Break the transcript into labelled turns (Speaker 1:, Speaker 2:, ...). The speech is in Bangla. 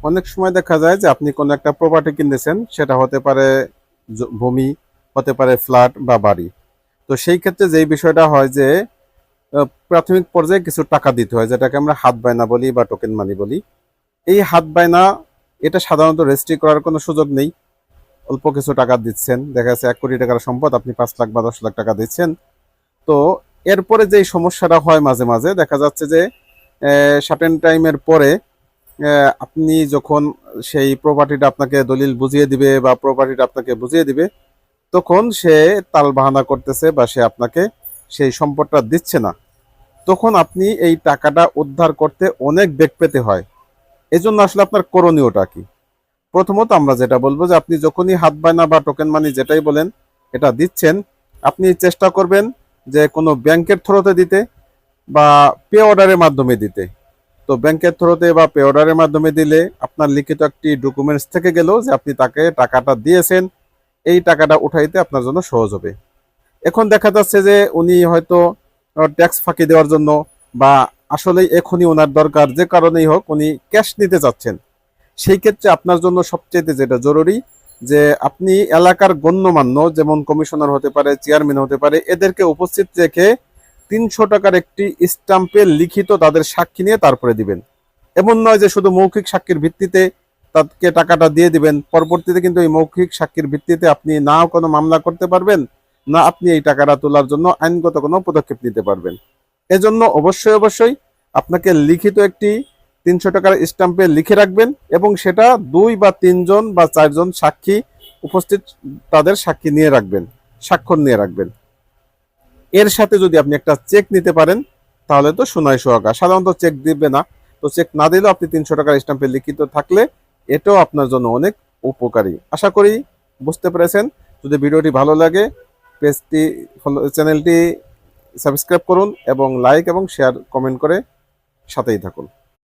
Speaker 1: অনেক সময় দেখা যায় যে আপনি কোনো একটা প্রপার্টি কিনতেছেন, সেটা হতে পারে ভূমি, হতে পারে ফ্ল্যাট বা বাড়ি। তো সেই ক্ষেত্রে যেই বিষয়টা হয় যে প্রাথমিক পর্যায়ে কিছু টাকা দিতে হয়, যেটাকে আমরা হাত বায়না বলি বা টোকেন মানি বলি। এই হাত বায়না এটা সাধারণত রেজিস্ট্রি করার কোনো সুযোগ নেই। অল্প কিছু টাকা দিচ্ছেন, দেখা যাচ্ছে 1 কোটি টাকার সম্পদ আপনি 5 লাখ বা 10 লাখ টাকা দিচ্ছেন। তো এরপরে যেই সমস্যাটা হয় মাঝে মাঝে দেখা যাচ্ছে যে সার্টেন টাইমের পরে আপনি যখন সেই প্রপার্টিটা আপনাকে দলিল বুঝিয়ে দিবে বা প্রপার্টিটা আপনাকে বুঝিয়ে দিবে, তখন সে তাল বাহানা করতেছে বা সে আপনাকে সেই সম্পদটা দিচ্ছে না। তখন আপনি এই টাকাটা উদ্ধার করতে অনেক বেগ পেতে হয়। এজন্য আসলে আপনার করণীয়টা কি? প্রথমত আমরা যেটা বলবো যে আপনি যখনই হাত বায়না বা টোকেন মানি যেটাই বলেন এটা দিচ্ছেন, আপনি চেষ্টা করবেন যে কোনো ব্যাংকের থ্রুতে দিতে বা পে অর্ডারের মাধ্যমে দিতে। তো ব্যাংকের থ্রুতে বা পে অর্ডারের মাধ্যমে দিলে আপনার লিখিত একটি ডকুমেন্টস থেকে গেল যে আপনি তাকে টাকাটা দিয়েছেন, এই টাকাটা উঠাইতে আপনার জন্য সহজ হবে। এখন দেখা যাচ্ছে যে উনি হয়তো ট্যাক্স ফাঁকি দেওয়ার জন্য বা আসলেই এখনই ওনার দরকার, যে কারণেই হোক উনি ক্যাশ নিতে চাচ্ছেন। সেই ক্ষেত্রে আপনার জন্য সবচেয়ে যেটা জরুরি যে আপনি এলাকার গণ্যমান্য, যেমন কমিশনার হতে পারে, চেয়ারম্যান হতে পারে, এদেরকে উপস্থিত রেখে 300 টাকার একটি স্টাম্পে লিখিত তাদের সাক্ষী নিয়ে তারপরে দিবেন। এমন নয় যে শুধু মৌখিক সাক্ষীর ভিত্তিতে তাকে টাকাটা দিয়ে দিবেন, পরবর্তীতে কিন্তু এই মৌখিক সাক্ষীর ভিত্তিতে আপনি না কোনো মামলা করতে পারবেন, না আপনি এই টাকাটা তোলার জন্য আইনগত কোনো পদক্ষেপ নিতে পারবেন। এজন্য অবশ্যই অবশ্যই আপনাকে লিখিত একটি 300 টাকার স্টাম্পে লিখে রাখবেন এবং সেটা 2 বা 3 জন বা 4 জন সাক্ষী উপস্থিত, তাদের সাক্ষী নিয়ে রাখবেন, স্বাক্ষর নিয়ে রাখবেন। এর সাথে যদি আপনি একটা চেক নিতে পারেন তাহলে তো সোনায় সোহাগা। সাধারণত চেক দিবে না, তো চেক না দিলেও আপনি 300 টাকার স্টাম্পে লিখিত থাকলে এটাও আপনার জন্য অনেক উপকারী। আশা করি বুঝতে পেরেছেন। যদি ভিডিওটি ভালো লাগে পেজটি চ্যানেলটি সাবস্ক্রাইব করুন এবং লাইক এবং শেয়ার কমেন্ট করে সাথেই থাকুন।